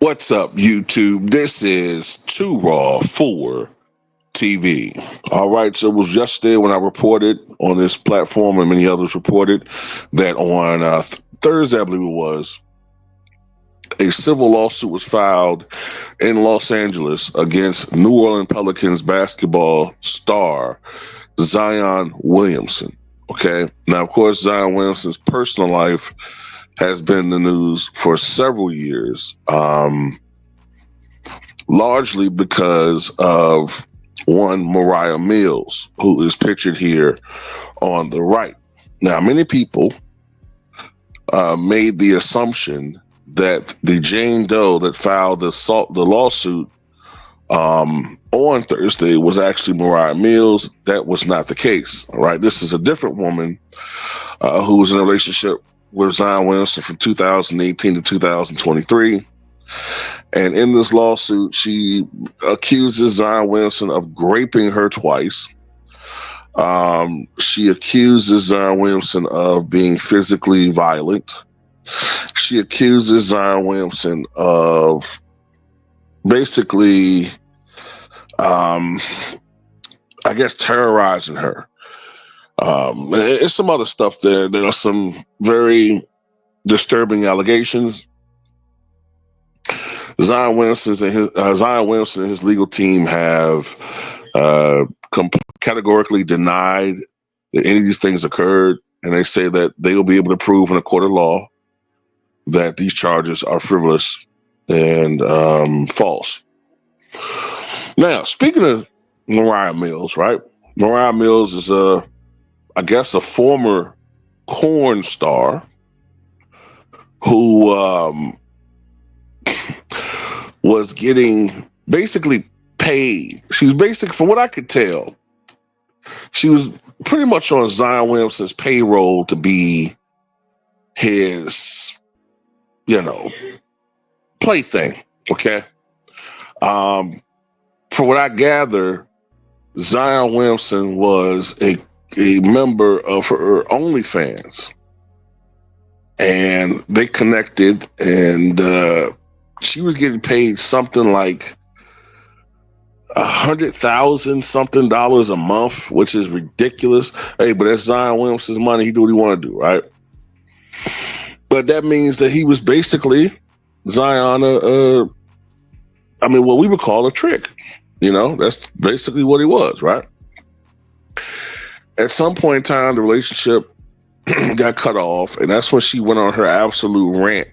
What's up, YouTube? This is Too Raw for TV. All right, so it was yesterday when I reported on this platform, and many others reported that on Thursday, I believe it was, a civil lawsuit was filed in Los Angeles against New Orleans Pelicans basketball star Zion Williamson. Okay, now, of course, Zion Williamson's personal life has been in the news for several years. Largely because of one Moriah Mills, who is pictured here on the right. Now, many people made the assumption that the Jane Doe that filed the lawsuit on Thursday was actually Moriah Mills. That was not the case. All right, this is a different woman who was in a relationship with Zion Williamson from 2018 to 2023. And in this lawsuit, she accuses Zion Williamson of graping her twice. She accuses Zion Williamson of being physically violent. She accuses Zion Williamson of basically, I guess, terrorizing her. It's some other stuff there. There are some very disturbing allegations. Zion Williamson and his legal team have categorically denied that any of these things occurred, and they say that they will be able to prove in a court of law that these charges are frivolous and false. Now, speaking of Moriah Mills, right? Moriah Mills is I guess, a former corn star who was getting basically paid. She was basically, from what I could tell, she was pretty much on Zion Williamson's payroll to be his, plaything. Okay. From what I gather, Zion Williamson was a member of her OnlyFans, and they connected, and she was getting paid something like $100,000 something a month, which is ridiculous. Hey, but that's Zion Williamson's money. He do what he want to do, right? But that means that he was basically Zion, what we would call a trick. That's basically what he was, right? At some point in time, the relationship got cut off, and that's when she went on her absolute rant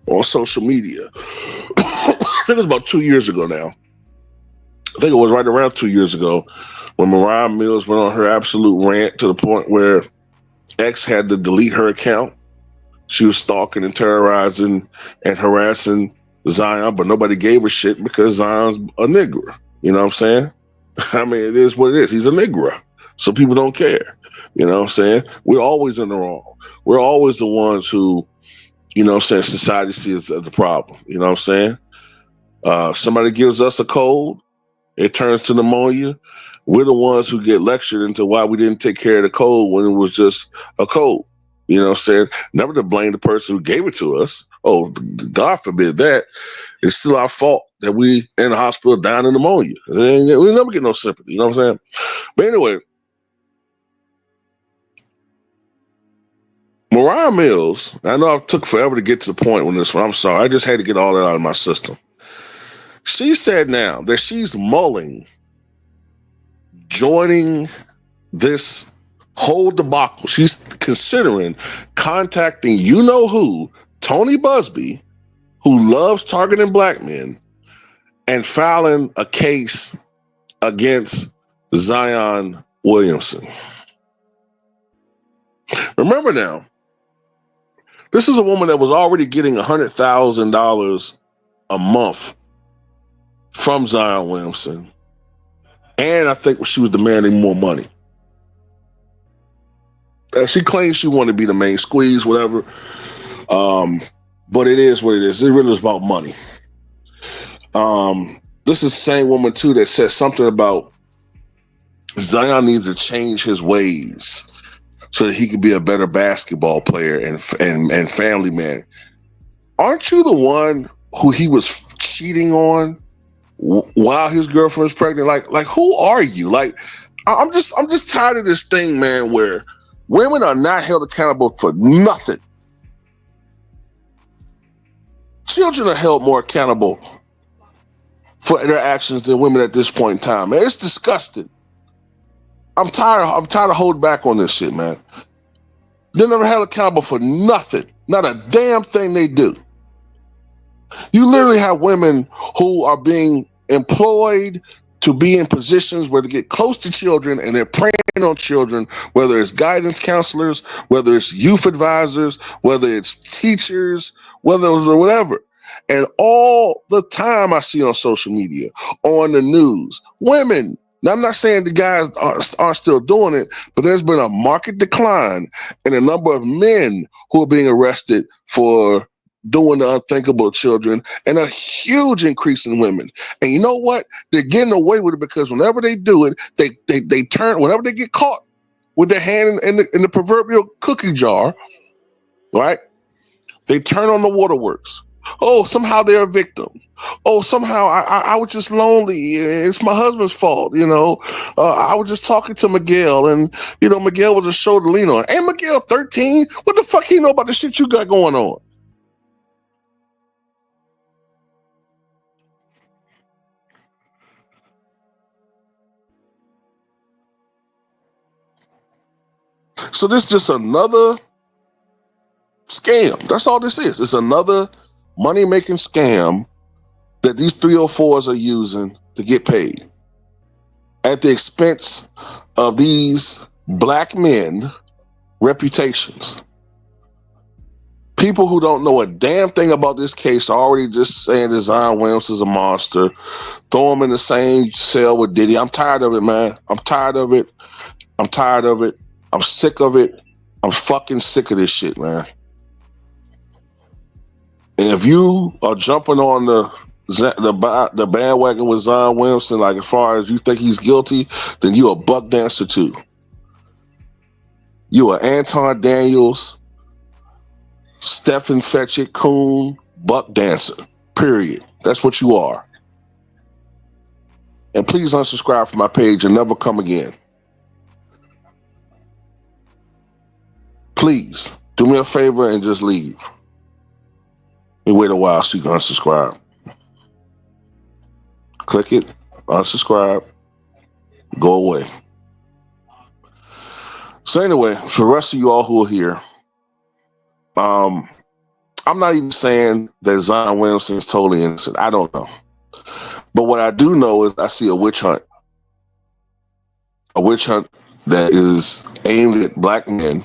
on social media. I think it was about 2 years ago now. I think it was right around 2 years ago when Moriah Mills went on her absolute rant to the point where X had to delete her account. She was stalking and terrorizing and harassing Zion, but nobody gave a shit because Zion's a nigger. You know what I'm saying? I mean, it is what it is. He's a nigger. So people don't care. You know what I'm saying? We're always in the wrong. We're always the ones who, society sees as the problem. You know what I'm saying? Somebody gives us a cold, it turns to pneumonia. We're the ones who get lectured into why we didn't take care of the cold when it was just a cold. You know what I'm saying? Never to blame the person who gave it to us. Oh, God forbid that. It's still our fault that we in the hospital dying of pneumonia. We never get no sympathy. You know what I'm saying? But anyway, Moriah Mills, I know it took forever to get to the point when this one. I'm sorry. I just had to get all that out of my system. She said now that she's mulling joining this whole debacle. She's considering contacting you-know-who, Tony Busbee, who loves targeting black men, and filing a case against Zion Williamson. Remember now, this is a woman that was already getting $100,000 a month from Zion Williamson. And I think she was demanding more money. She claims she wanted to be the main squeeze, whatever. But it is what it is. It really is about money. This is the same woman, too, that said something about Zion needs to change his ways so that he could be a better basketball player and family man. Aren't you the one who he was cheating on while his girlfriend was pregnant. Like who are you? Like, I'm just tired of this thing, man, where women are not held accountable for nothing. Children are held more accountable for their actions than women at this point in time, man. It's disgusting. I'm tired of holding back on this shit, man. They're never held accountable for nothing. Not a damn thing they do. You literally have women who are being employed to be in positions where they get close to children and they're preying on children, whether it's guidance counselors, whether it's youth advisors, whether it's teachers, whether it's whatever. And all the time I see on social media, on the news, women. Now, I'm not saying the guys aren't still doing it, but there's been a marked decline in the number of men who are being arrested for doing the unthinkable to children, and a huge increase in women. And you know what? They're getting away with it because whenever they do it, they turn, whenever they get caught with their hand in the proverbial cookie jar, right? They turn on the waterworks. Oh, somehow they're a victim. Oh, somehow I was just lonely. It's my husband's fault, you know. I was just talking to Miguel, and you know Miguel was a shoulder to lean on. Ain't Miguel 13? What the fuck he know about the shit you got going on? So this is just another scam. That's all this is. It's another money-making scam that these 304s are using to get paid at the expense of these black men reputations. People who don't know a damn thing about this case are already just saying that Zion Williams is a monster. Throw him in the same cell with Diddy. I'm tired of it, man. I'm tired of it. I'm tired of it. I'm sick of it. I'm fucking sick of this shit, man. And if you are jumping on the bandwagon with Zion Williamson, like as far as you think he's guilty, then you a buck dancer too. You are Anton Daniels, Stephen Fetchit, Coon, buck dancer. Period. That's what you are. And please unsubscribe from my page and never come again. Please do me a favor and just leave. And wait a while so you can unsubscribe. Click it, unsubscribe, go away. So anyway, for the rest of you all who are here, I'm not even saying that Zion Williamson is totally innocent. I don't know. But what I do know is I see a witch hunt. A witch hunt that is aimed at black men.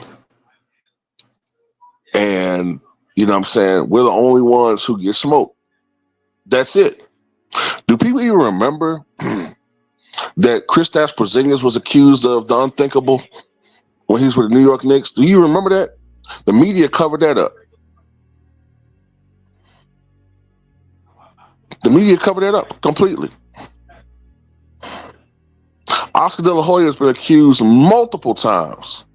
And, you know what I'm saying, we're the only ones who get smoked. That's it. Do people even remember that Kristaps Porzingis was accused of the unthinkable when he was with the New York Knicks? Do you remember that? The media covered that up. The media covered that up completely. Oscar De La Hoya has been accused multiple times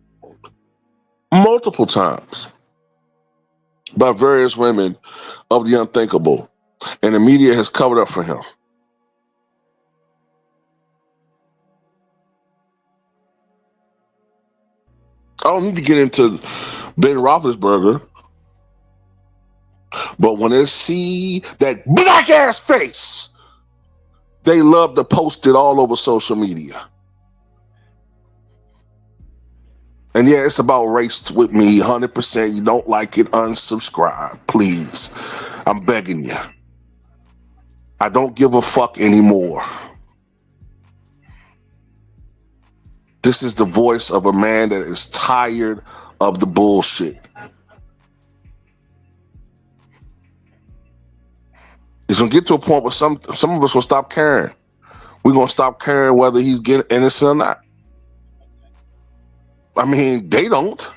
by various women of the unthinkable, and the media has covered up for him. I don't need to get into Ben Roethlisberger, but when they see that black ass face, they love to post it all over social media. And yeah, it's about race with me, 100%. You don't like it, unsubscribe, please. I'm begging you. I don't give a fuck anymore. This is the voice of a man that is tired of the bullshit. It's gonna get to a point where some of us will stop caring. We're gonna stop caring whether he's getting innocent or not. I mean, they don't.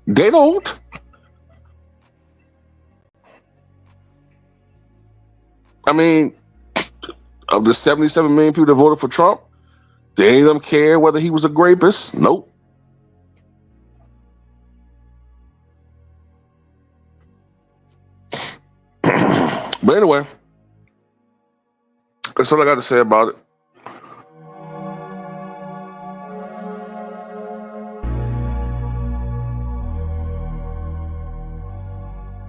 They don't. I mean, of the 77 million people that voted for Trump, did any of them care whether he was a rapist? Nope. But anyway, that's all I got to say about it.